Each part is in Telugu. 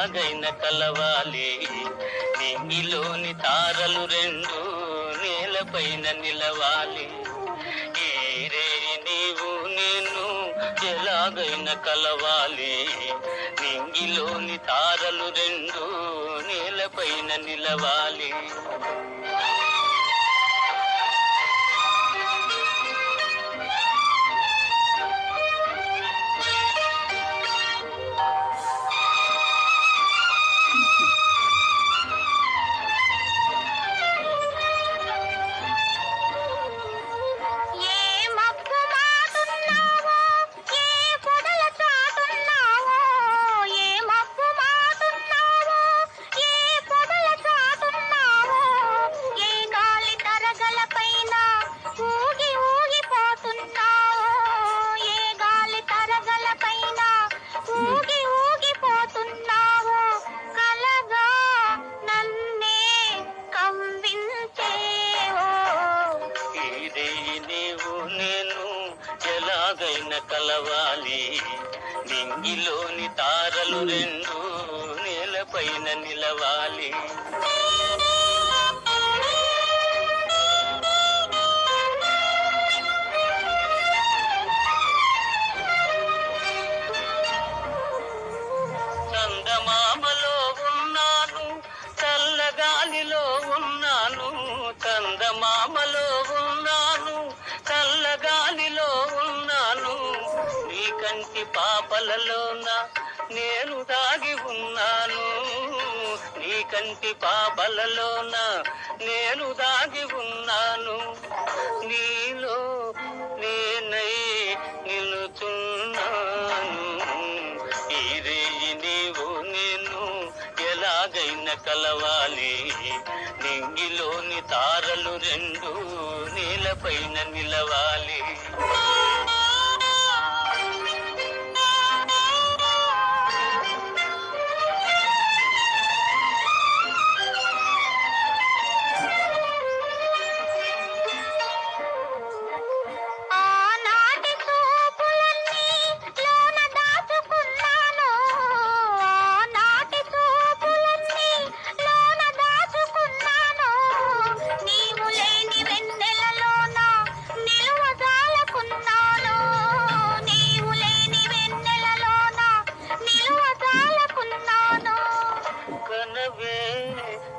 ఎలాగైనా కలవాలి. నింగిలోని తారలు రెండు నేలపైన నిలవాలి. ఈ రేయి నీవు నేను ఎలాగైనా కలవాలి. నింగిలోని తారలు రెండు నేలపైన నిలవాలి. ఎలాగైనా కలవాలి. నింగిలోని తారలు రెండు నేలపైన నిలవాలి. చందమామలో ఉన్నాను, చల్లగాలిలో ఉన్నాను. చందమామలో ఉన్నాను, చల్లగాలిలో ఉన్నాను. నీ కంటి పాపలలోన నేను దాగి ఉన్నాను. నీ కంటి పాపలలోన నేను దాగి ఉన్నాను. నీలో నేనై నిలుచున్నాను. ఈ రేయి నీవు నేను ఎలాగైనా కలవాలి. నింగిలోని తారలు రెండు నేలపైన నిలవాలి.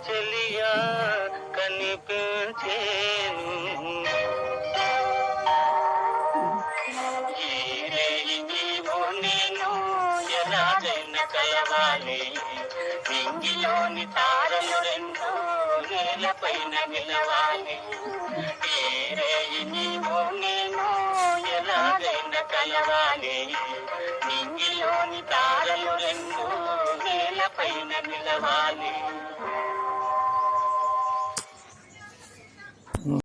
చెలియా కనిపించేను. ఈ రేయి నీవు నేను ఎలాగైనా కలవాలి. నింగిలోని తారలు రెండు నేలపైన నిలవాలి. ఈ రేయి నీవు నేను ఎలాగైనా కలవాలి. నింగిలోని తారలు రెండు నేలపైన నిలవాలి.